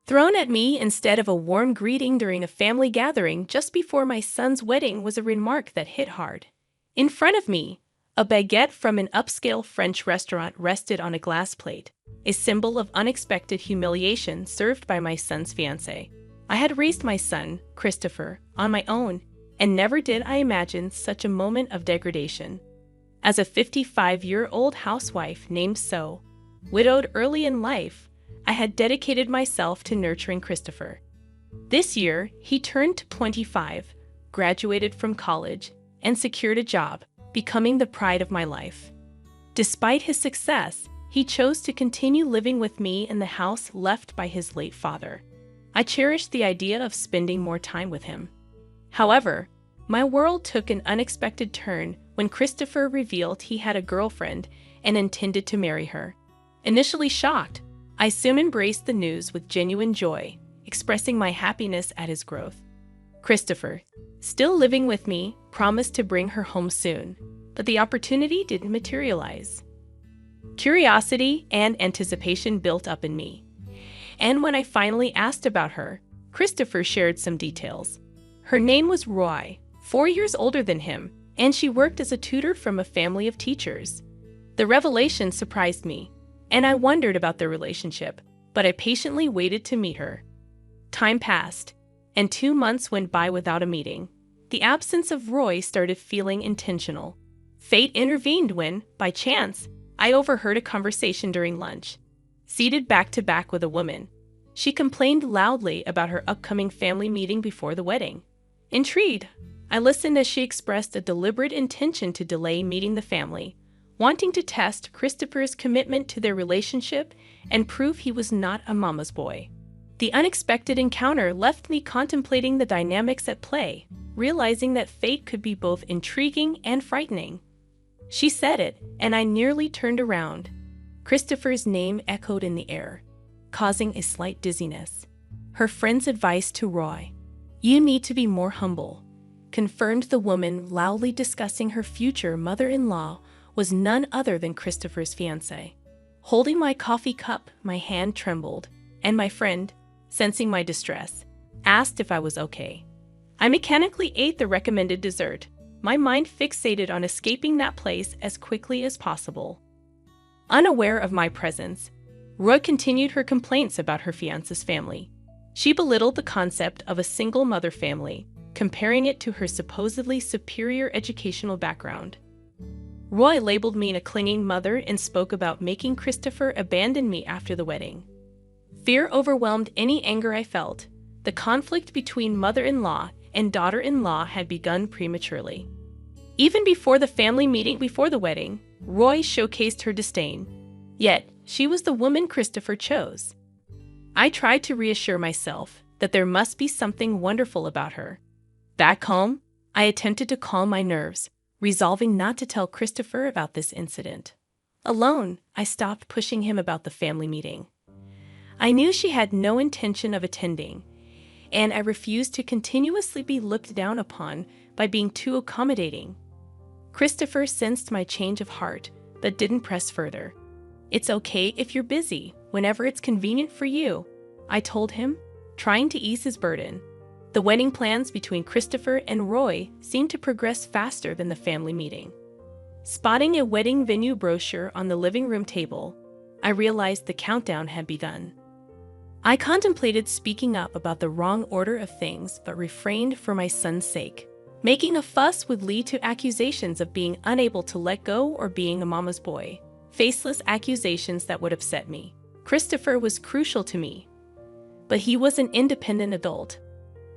Thrown at me instead of a warm greeting during a family gathering just before my son's wedding was a remark that hit hard. In front of me, a baguette from an upscale French restaurant rested on a glass plate, a symbol of unexpected humiliation served by my son's fiancée. I had raised my son, Christopher, on my own, and never did I imagine such a moment of degradation. As a 55-year-old housewife named So, widowed early in life, I had dedicated myself to nurturing Christopher. This year, he turned 25, graduated from college, and secured a job, becoming the pride of my life. Despite his success, he chose to continue living with me in the house left by his late father. I cherished the idea of spending more time with him. However, my world took an unexpected turn when Christopher revealed he had a girlfriend and intended to marry her. Initially shocked, I soon embraced the news with genuine joy, expressing my happiness at his growth. Christopher, still living with me, promised to bring her home soon, but the opportunity didn't materialize. Curiosity and anticipation built up in me, and when I finally asked about her, Christopher shared some details. Her name was Roy, 4 years older than him, and she worked as a tutor from a family of teachers. The revelation surprised me, and I wondered about their relationship, but I patiently waited to meet her. Time passed, and 2 months went by without a meeting. The absence of Roy started feeling intentional. Fate intervened when, by chance, I overheard a conversation during lunch. Seated back to back with a woman, she complained loudly about her upcoming family meeting before the wedding. Intrigued, I listened as she expressed a deliberate intention to delay meeting the family, wanting to test Christopher's commitment to their relationship and prove he was not a mama's boy. The unexpected encounter left me contemplating the dynamics at play, realizing that fate could be both intriguing and frightening. She said it, and I nearly turned around. Christopher's name echoed in the air, causing a slight dizziness. Her friend's advice to Roy, "You need to be more humble," confirmed the woman loudly discussing her future mother-in-law was none other than Christopher's fiancée. Holding my coffee cup, my hand trembled, and my friend, sensing my distress, asked if I was okay. I mechanically ate the recommended dessert, my mind fixated on escaping that place as quickly as possible. Unaware of my presence, Roy continued her complaints about her fiancé's family. She belittled the concept of a single mother family, comparing it to her supposedly superior educational background. Roy labeled me a clinging mother and spoke about making Christopher abandon me after the wedding. Fear overwhelmed any anger I felt. The conflict between mother-in-law and daughter-in-law had begun prematurely. Even before the family meeting before the wedding, Roy showcased her disdain. Yet, she was the woman Christopher chose. I tried to reassure myself that there must be something wonderful about her. Back home, I attempted to calm my nerves, resolving not to tell Christopher about this incident. Alone, I stopped pushing him about the family meeting. I knew she had no intention of attending, and I refused to continuously be looked down upon by being too accommodating. Christopher sensed my change of heart, but didn't press further. "It's okay if you're busy, whenever it's convenient for you," I told him, trying to ease his burden. The wedding plans between Christopher and Roy seemed to progress faster than the family meeting. Spotting a wedding venue brochure on the living room table, I realized the countdown had begun. I contemplated speaking up about the wrong order of things but refrained for my son's sake. Making a fuss would lead to accusations of being unable to let go or being a mama's boy. Faceless accusations that would upset me. Christopher was crucial to me, but he was an independent adult.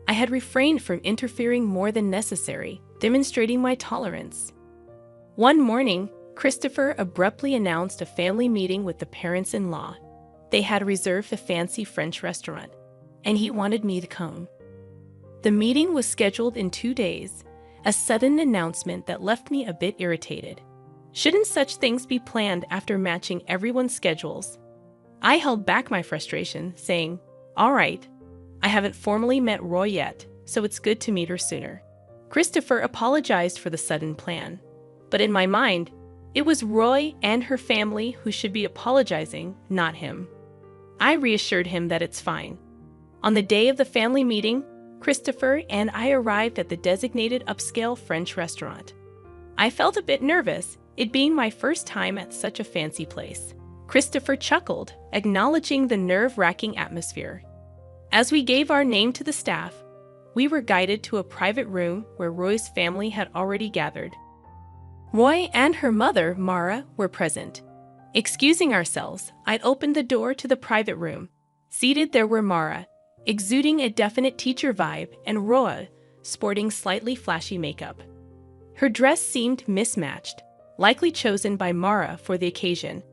I had refrained from interfering more than necessary, demonstrating my tolerance. One morning, Christopher abruptly announced a family meeting with the parents-in-law. They had reserved a fancy French restaurant, and he wanted me to come. The meeting was scheduled in 2 days, a sudden announcement that left me a bit irritated. Shouldn't such things be planned after matching everyone's schedules? I held back my frustration, saying, "All right, I haven't formally met Roy yet, so it's good to meet her sooner." Christopher apologized for the sudden plan, but in my mind, it was Roy and her family who should be apologizing, not him. I reassured him that it's fine. On the day of the family meeting, Christopher and I arrived at the designated upscale French restaurant. I felt a bit nervous, it being my first time at such a fancy place. Christopher chuckled, acknowledging the nerve-wracking atmosphere. As we gave our name to the staff, we were guided to a private room where Roy's family had already gathered. Roy and her mother, Mara, were present. Excusing ourselves, I'd opened the door to the private room. Seated there were Mara, exuding a definite teacher vibe, and Roa, sporting slightly flashy makeup. Her dress seemed mismatched, likely chosen by Mara for the occasion.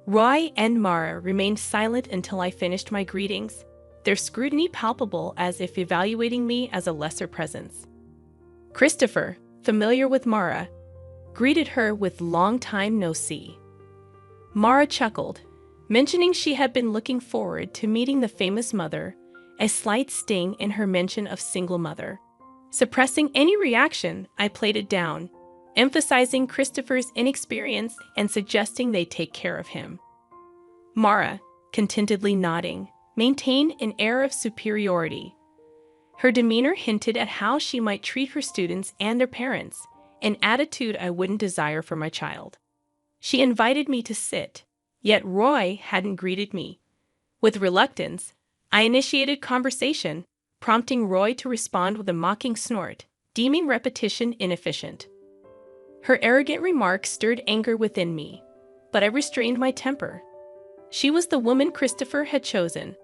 Roy and Mara remained silent until I finished my greetings, their scrutiny palpable as if evaluating me as a lesser presence. Christopher, familiar with Mara, greeted her with "long time no see." Mara chuckled, mentioning she had been looking forward to meeting the famous mother, a slight sting in her mention of single mother. Suppressing any reaction, I played it down, emphasizing Christopher's inexperience and suggesting they take care of him. Mara, contentedly nodding, maintained an air of superiority. Her demeanor hinted at how she might treat her students and their parents, an attitude I wouldn't desire for my child. She invited me to sit, yet Roy hadn't greeted me. With reluctance, I initiated conversation, prompting Roy to respond with a mocking snort, deeming repetition inefficient. Her arrogant remarks stirred anger within me, but I restrained my temper. She was the woman Christopher had chosen.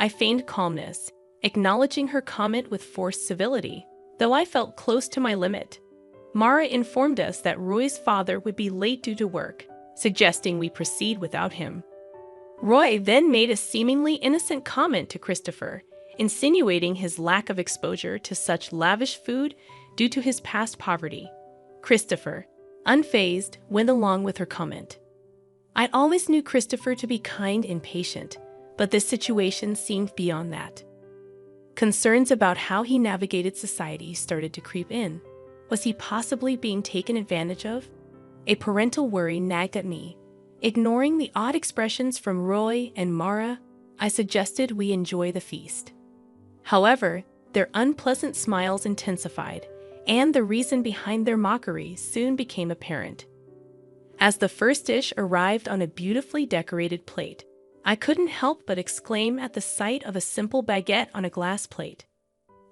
I feigned calmness, acknowledging her comment with forced civility, though I felt close to my limit. Mara informed us that Roy's father would be late due to work, suggesting we proceed without him. Roy then made a seemingly innocent comment to Christopher, insinuating his lack of exposure to such lavish food due to his past poverty. Christopher, unfazed, went along with her comment. I always knew Christopher to be kind and patient, but this situation seemed beyond that. Concerns about how he navigated society started to creep in. Was he possibly being taken advantage of? A parental worry nagged at me. Ignoring the odd expressions from Roy and Mara, I suggested we enjoy the feast. However, their unpleasant smiles intensified, and the reason behind their mockery soon became apparent. As the first dish arrived on a beautifully decorated plate, I couldn't help but exclaim at the sight of a simple baguette on a glass plate.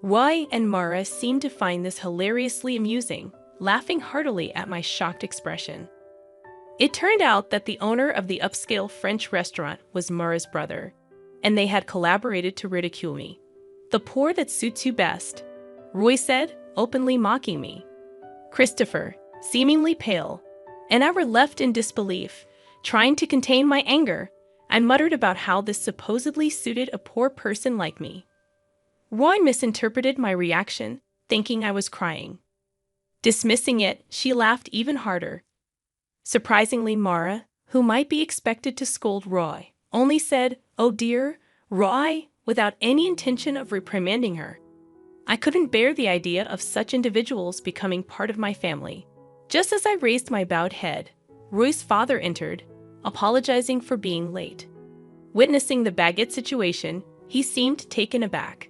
Roy and Mara seemed to find this hilariously amusing, laughing heartily at my shocked expression. It turned out that the owner of the upscale French restaurant was Mara's brother, and they had collaborated to ridicule me. "The poor that suits you best," Roy said, openly mocking me. Christopher, seemingly pale, and I were left in disbelief, trying to contain my anger. I muttered about how this supposedly suited a poor person like me. Roy misinterpreted my reaction, thinking I was crying. Dismissing it, she laughed even harder. Surprisingly, Mara, who might be expected to scold Roy, only said, "Oh dear, Roy," without any intention of reprimanding her. I couldn't bear the idea of such individuals becoming part of my family. Just as I raised my bowed head, Roy's father entered, apologizing for being late. Witnessing the baguette situation, he seemed taken aback.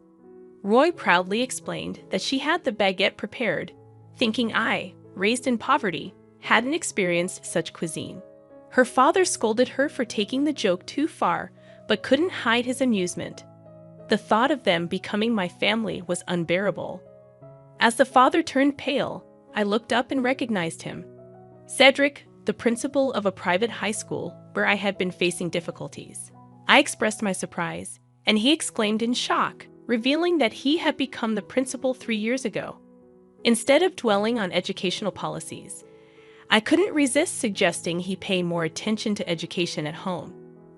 Roy proudly explained that she had the baguette prepared, thinking I, raised in poverty, hadn't experienced such cuisine. Her father scolded her for taking the joke too far, but couldn't hide his amusement. The thought of them becoming my family was unbearable. As the father turned pale, I looked up and recognized him. Cedric, the principal of a private high school where I had been facing difficulties. I expressed my surprise, and he exclaimed in shock, revealing that he had become the principal 3 years ago. Instead of dwelling on educational policies, I couldn't resist suggesting he pay more attention to education at home,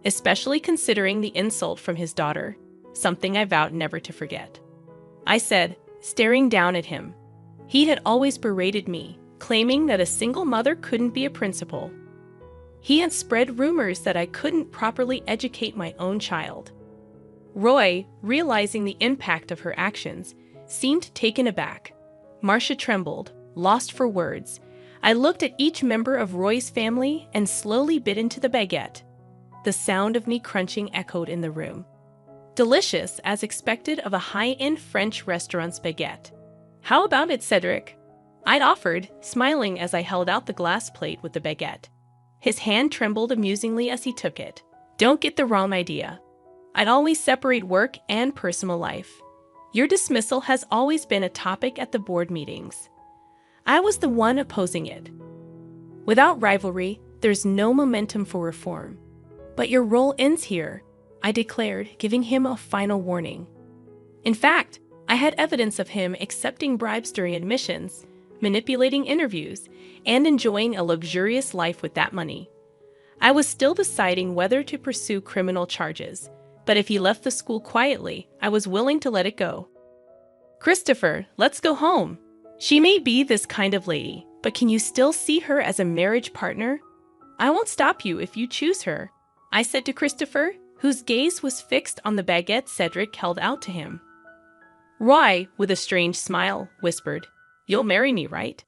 especially considering the insult from his daughter, something I vowed never to forget. I said, staring down at him. He had always berated me, claiming that a single mother couldn't be a principal. He had spread rumors that I couldn't properly educate my own child. Roy, realizing the impact of her actions, seemed taken aback. Marcia trembled, lost for words. I looked at each member of Roy's family and slowly bit into the baguette. The sound of me crunching echoed in the room. delicious as expected of a high-end French restaurant's baguette. How about it, Cedric? I'd offered, smiling as I held out the glass plate with the baguette. His hand trembled amusingly as he took it. Don't get the wrong idea. I'd always separate work and personal life. Your dismissal has always been a topic at the board meetings. I was the one opposing it. Without rivalry, there's no momentum for reform. But your role ends here, I declared, giving him a final warning. In fact, I had evidence of him accepting bribes during admissions, manipulating interviews, and enjoying a luxurious life with that money. I was still deciding whether to pursue criminal charges, but if he left the school quietly, I was willing to let it go. Christopher, let's go home. She may be this kind of lady, but can you still see her as a marriage partner? I won't stop you if you choose her, I said to Christopher, whose gaze was fixed on the baguette Cedric held out to him. Roy, with a strange smile, whispered, "You'll marry me, right?"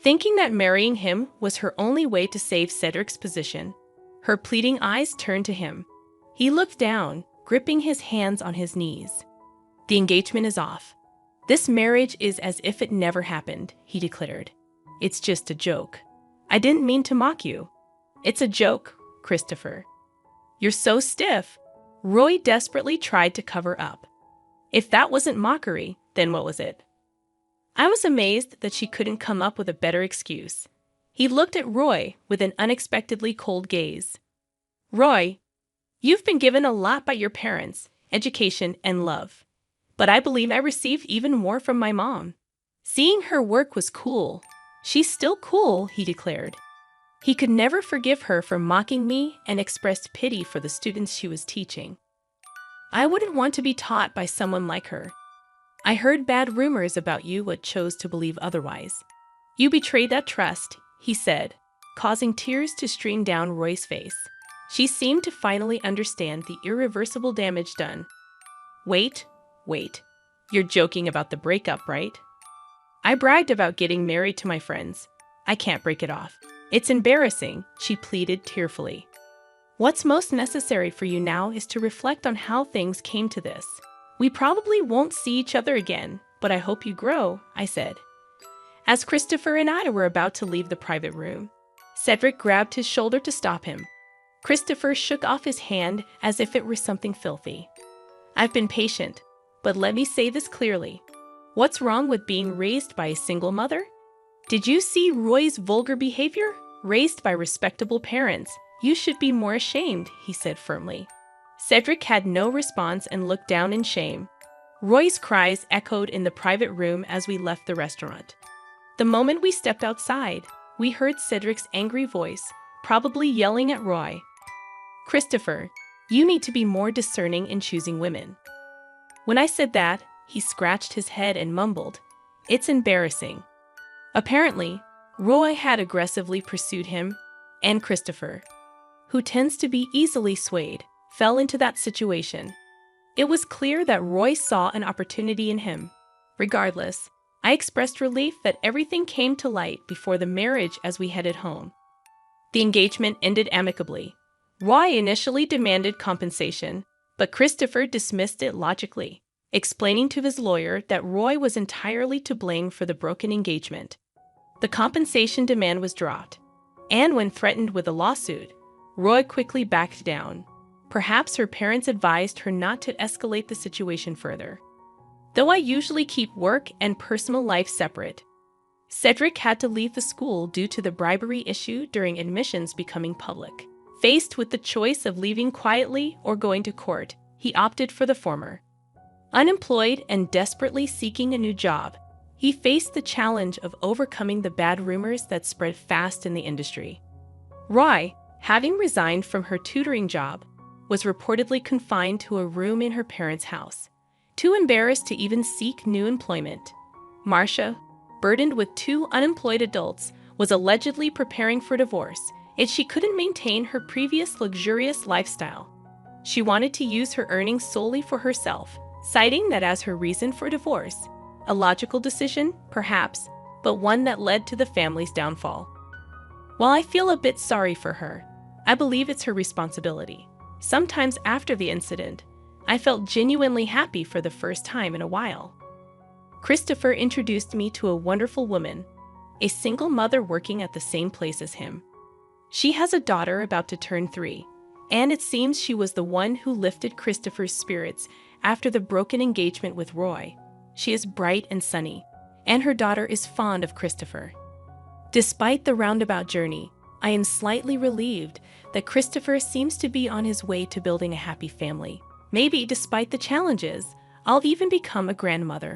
Thinking that marrying him was her only way to save Cedric's position, her pleading eyes turned to him. He looked down, gripping his hands on his knees. The engagement is off. This marriage is as if it never happened, he declared. It's just a joke. I didn't mean to mock you. It's a joke, Christopher. You're so stiff. Roy desperately tried to cover up. If that wasn't mockery, then what was it? I was amazed that she couldn't come up with a better excuse. He looked at Roy with an unexpectedly cold gaze. Roy, you've been given a lot by your parents, education, and love. But I believe I received even more from my mom. Seeing her work was cool. She's still cool, he declared. He could never forgive her for mocking me and expressed pity for the students she was teaching. I wouldn't want to be taught by someone like her. I heard bad rumors about you but chose to believe otherwise. You betrayed that trust, he said, causing tears to stream down Roy's face. She seemed to finally understand the irreversible damage done. Wait. You're joking about the breakup, right? I bragged about getting married to my friends. I can't break it off. It's embarrassing, she pleaded tearfully. What's most necessary for you now is to reflect on how things came to this. We probably won't see each other again, but I hope you grow, I said. As Christopher and I were about to leave the private room, Cedric grabbed his shoulder to stop him. Christopher shook off his hand as if it were something filthy. I've been patient, but let me say this clearly. What's wrong with being raised by a single mother? Did you see Roy's vulgar behavior? Raised by respectable parents, you should be more ashamed, he said firmly. Cedric had no response and looked down in shame. Roy's cries echoed in the private room as we left the restaurant. The moment we stepped outside, we heard Cedric's angry voice, probably yelling at Roy. Christopher, you need to be more discerning in choosing women. When I said that, he scratched his head and mumbled, It's embarrassing. Apparently, Roy had aggressively pursued him, and Christopher, who tends to be easily swayed, fell into that situation. It was clear that Roy saw an opportunity in him. Regardless, I expressed relief that everything came to light before the marriage as we headed home. The engagement ended amicably. Roy initially demanded compensation, but Christopher dismissed it logically, explaining to his lawyer that Roy was entirely to blame for the broken engagement. The compensation demand was dropped, and when threatened with a lawsuit, Roy quickly backed down. Perhaps her parents advised her not to escalate the situation further. Though I usually keep work and personal life separate, Cedric had to leave the school due to the bribery issue during admissions becoming public. Faced with the choice of leaving quietly or going to court, he opted for the former. Unemployed and desperately seeking a new job, he faced the challenge of overcoming the bad rumors that spread fast in the industry. Roy, having resigned from her tutoring job, was reportedly confined to a room in her parents' house, too embarrassed to even seek new employment. Marcia, burdened with 2 unemployed adults, was allegedly preparing for divorce, yet she couldn't maintain her previous luxurious lifestyle. She wanted to use her earnings solely for herself, citing that as her reason for divorce. A logical decision, perhaps, but one that led to the family's downfall. While I feel a bit sorry for her, I believe it's her responsibility. Sometimes after the incident, I felt genuinely happy for the first time in a while. Christopher introduced me to a wonderful woman, a single mother working at the same place as him. She has a daughter about to turn 3, and it seems she was the one who lifted Christopher's spirits after the broken engagement with Roy. She is bright and sunny, and her daughter is fond of Christopher. Despite the roundabout journey, I am slightly relieved that Christopher seems to be on his way to building a happy family. Maybe, despite the challenges, I'll even become a grandmother.